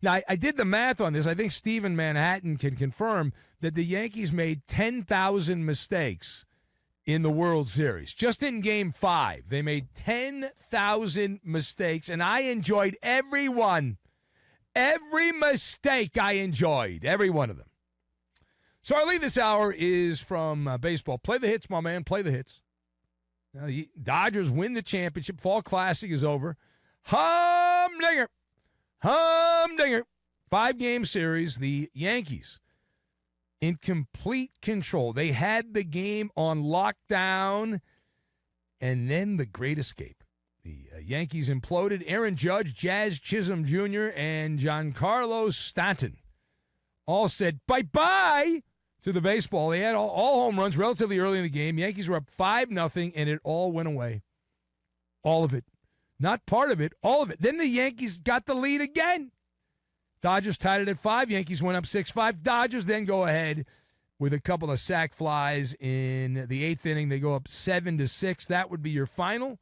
Now, I did the math on this. I think Steve in Manhattan can confirm that the Yankees made 10,000 mistakes in the World Series. Just in Game 5, they made 10,000 mistakes, and I enjoyed every one. Every mistake I enjoyed, every one of them. So our lead this hour is from baseball. Play the hits, my man. Play the hits. Now, the Dodgers win the championship. Fall Classic is over. Humdinger. Humdinger. 5-game series. The Yankees in complete control. They had the game on lockdown, and then the great escape. The Yankees imploded. Aaron Judge, Jazz Chisholm Jr., and Giancarlo Stanton all said bye-bye to the baseball. They had all home runs relatively early in the game. Yankees were up 5-0, and it all went away. All of it. Not part of it, all of it. Then the Yankees got the lead again. Dodgers tied it at 5. Yankees went up 6-5. Dodgers then go ahead with a couple of sac flies in the 8th inning. They go up 7-6. That would be your final.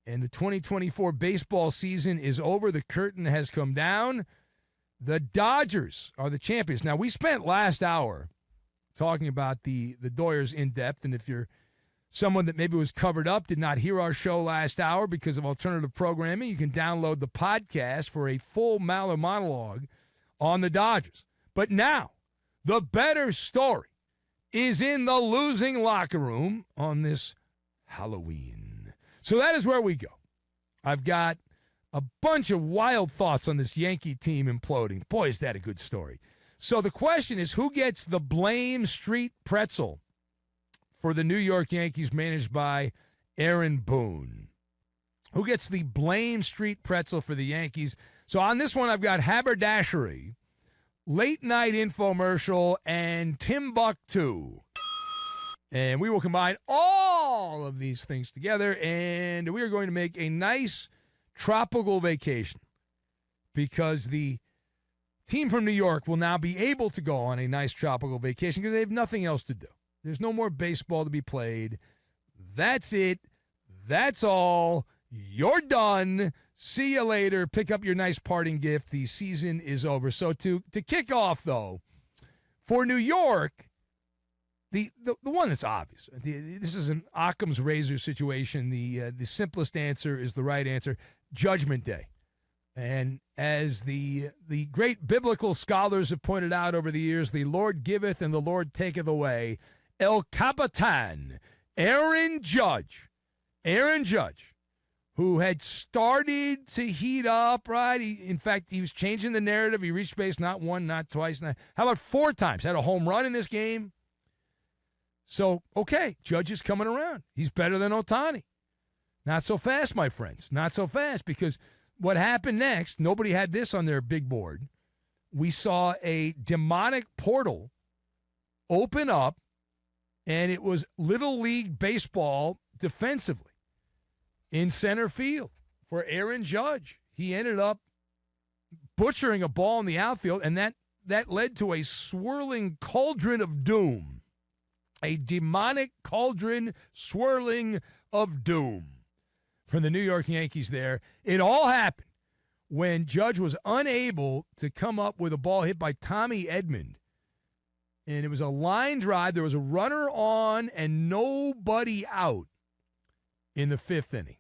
And the 2024 baseball season is over. The curtain has come down. The Dodgers are the champions. Now, we spent last hour talking about the Doyers in depth, and if you're someone that maybe was covered up, did not hear our show last hour because of alternative programming, you can download the podcast for a full Maller monologue on the Dodgers. But now, the better story is in the losing locker room on this Halloween. So that is where we go. I've got a bunch of wild thoughts on this Yankee team imploding. Boy, is that a good story. So the question is, who gets the blame street pretzel for the New York Yankees managed by Aaron Boone? Who gets the blame street pretzel for the Yankees? So on this one, I've got haberdashery, late night infomercial, and Timbuktu. And we will combine all of these things together, and we are going to make a nice tropical vacation because the team from New York will now be able to go on a nice tropical vacation because they have nothing else to do. There's no more baseball to be played. That's it. That's all. You're done. See you later. Pick up your nice parting gift. The season is over. So to kick off, though, for New York, the one that's obvious. This is an Occam's razor situation. The simplest answer is the right answer. Judgment Day. And as the great biblical scholars have pointed out over the years, the Lord giveth and the Lord taketh away. El Capitan, Aaron Judge, who had started to heat up, right? In fact, he was changing the narrative. He reached base not one, not twice. How about 4 times? Had a home run in this game. So, okay, Judge is coming around. He's better than Ohtani. Not so fast, my friends. Not so fast, because what happened next, nobody had this on their big board. We saw a demonic portal open up, and it was Little League Baseball defensively in center field for Aaron Judge. He ended up butchering a ball in the outfield, and that led to a swirling cauldron of doom. A demonic cauldron swirling of doom from the New York Yankees there. It all happened when Judge was unable to come up with a ball hit by Tommy Edman. And it was a line drive. There was a runner on and nobody out in the 5th inning.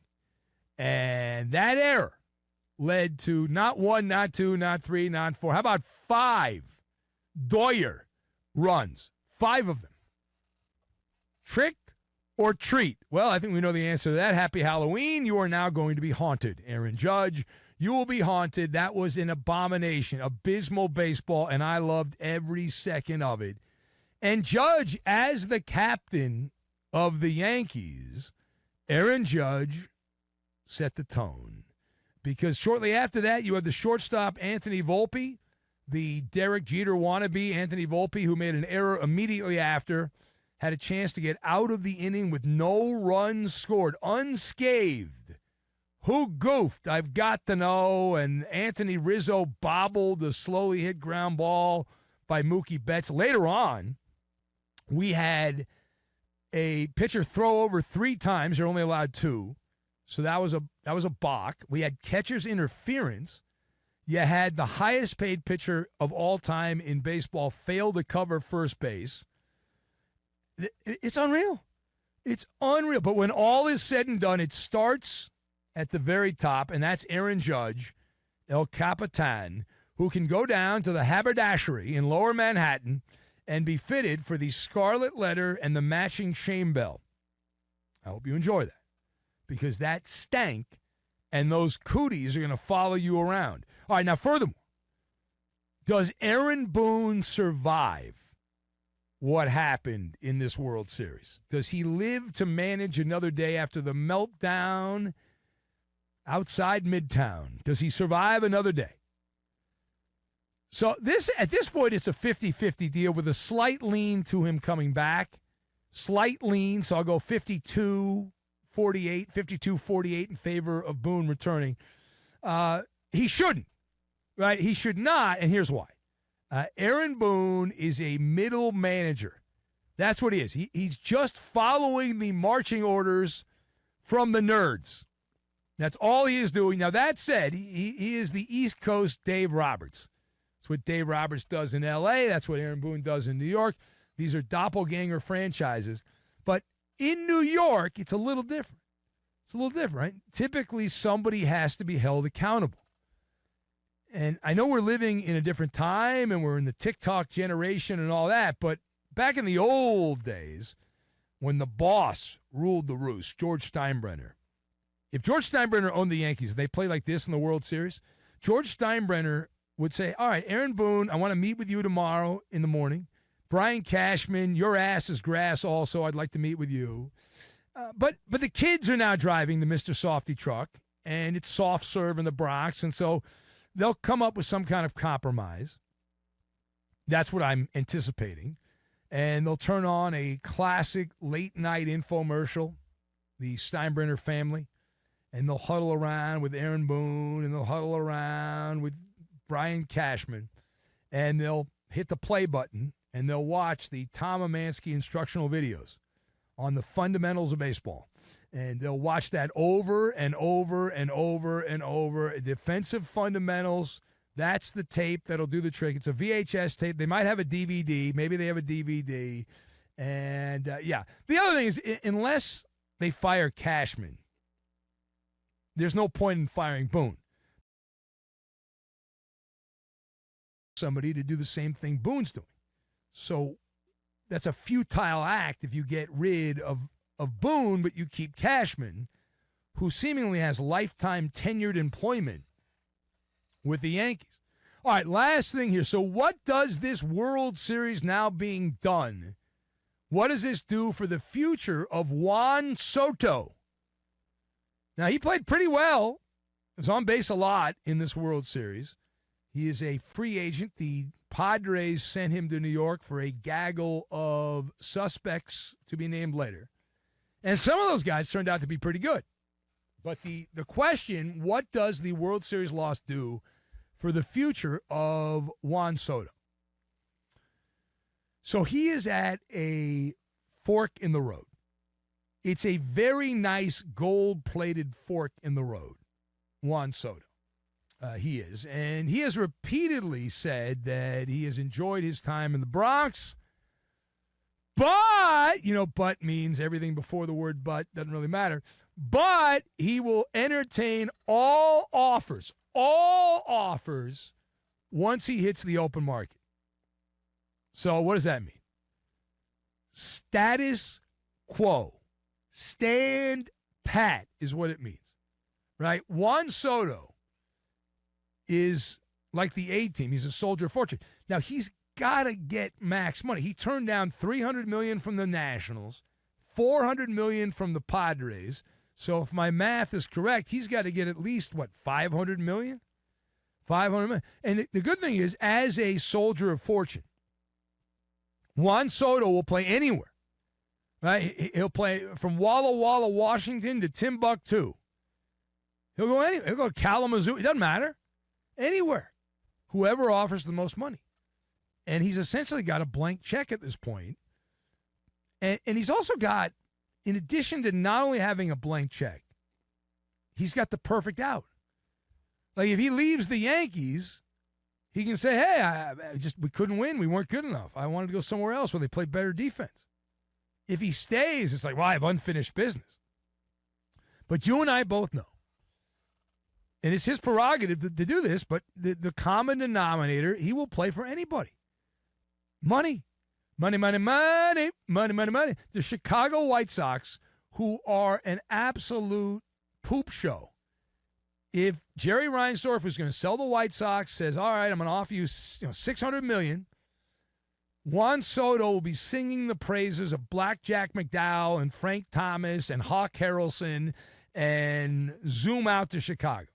And that error led to not 1, not 2, not 3, not 4. How about 5 Doyer runs? 5 of them. Trick or treat? Well, I think we know the answer to that. Happy Halloween. You are now going to be haunted, Aaron Judge. You will be haunted. That was an abomination, abysmal baseball, and I loved every second of it. And Judge, as the captain of the Yankees, Aaron Judge set the tone. Because shortly after that, you had the shortstop Anthony Volpe, the Derek Jeter wannabe Anthony Volpe, who made an error immediately after, had a chance to get out of the inning with no runs scored, unscathed. Who goofed? I've got to know. And Anthony Rizzo bobbled the slowly hit ground ball by Mookie Betts. Later on, we had a pitcher throw over 3 times. They're only allowed 2. So that was a balk. We had catcher's interference. You had the highest paid pitcher of all time in baseball fail to cover first base. It's unreal. It's unreal. But when all is said and done, it starts at the very top, and that's Aaron Judge, El Capitan, who can go down to the haberdashery in Lower Manhattan and be fitted for the scarlet letter and the matching shame bell. I hope you enjoy that, because that stank and those cooties are going to follow you around. All right, now furthermore, does Aaron Boone survive what happened in this World Series? Does he live to manage another day after the meltdown outside Midtown? Does he survive another day? So at this point, it's a 50-50 deal with a slight lean to him coming back. Slight lean, so I'll go 52-48 in favor of Boone returning. He shouldn't, right? He should not, and here's why. Aaron Boone is a middle manager. That's what he is. He's just following the marching orders from the nerds. That's all he is doing. Now, that said, he is the East Coast Dave Roberts. That's what Dave Roberts does in L.A. That's what Aaron Boone does in New York. These are doppelganger franchises. But in New York, it's a little different. It's a little different, right? Typically, somebody has to be held accountable. And I know we're living in a different time and we're in the TikTok generation and all that, but back in the old days, when the boss ruled the roost, George Steinbrenner, if George Steinbrenner owned the Yankees and they played like this in the World Series, George Steinbrenner would say, all right, Aaron Boone, I want to meet with you tomorrow in the morning. Brian Cashman, your ass is grass also. I'd like to meet with you. But the kids are now driving the Mr. Softy truck, and it's soft serve in the Bronx, and so they'll come up with some kind of compromise. That's what I'm anticipating. And they'll turn on a classic late-night infomercial, the Steinbrenner family, and they'll huddle around with Aaron Boone, and they'll huddle around with Brian Cashman, and they'll hit the play button, and they'll watch the Tom Amansky instructional videos on the fundamentals of baseball. And they'll watch that over and over and over and over. Defensive fundamentals, that's the tape that'll do the trick. It's a VHS tape. They might have a DVD. Maybe they have a DVD. And, The other thing is, unless they fire Cashman, there's no point in firing Boone. Somebody to do the same thing Boone's doing. So that's a futile act if you get rid of Boone, but you keep Cashman, who seemingly has lifetime tenured employment with the Yankees. All right, last thing here. So what does this World Series now being done, what does this do for the future of Juan Soto? Now, he played pretty well. He was on base a lot in this World Series. He is a free agent. The Padres sent him to New York for a gaggle of suspects to be named later. And some of those guys turned out to be pretty good. But the question, what does the World Series loss do for the future of Juan Soto? So he is at a fork in the road. It's a very nice gold-plated fork in the road, Juan Soto. He is. And he has repeatedly said that he has enjoyed his time in the Bronx. But, but means everything before the word but, doesn't really matter. But he will entertain all offers once he hits the open market. So what does that mean? Status quo. Stand pat is what it means, right? Juan Soto is like the A-team. He's a soldier of fortune. Now, he's got to get max money. He turned down $300 million from the Nationals, $400 million from the Padres. So if my math is correct, he's got to get at least, $500 million? $500 million. And the good thing is, as a soldier of fortune, Juan Soto will play anywhere. Right? He'll play from Walla Walla, Washington to Timbuktu. He'll go anywhere. He'll go to Kalamazoo. It doesn't matter. Anywhere. Whoever offers the most money. And he's essentially got a blank check at this point. And he's also got, in addition to not only having a blank check, he's got the perfect out. Like, if he leaves the Yankees, he can say, hey, we couldn't win. We weren't good enough. I wanted to go somewhere else where they play better defense. If he stays, it's like, well, I have unfinished business. But you and I both know, and it's his prerogative to do this, but the common denominator, he will play for anybody. Money. Money, money, money, money, money, money. The Chicago White Sox, who are an absolute poop show. If Jerry Reinsdorf is going to sell the White Sox, says, all right, I'm going to offer you $600 million, Juan Soto will be singing the praises of Blackjack McDowell and Frank Thomas and Hawk Harrelson and zoom out to Chicago.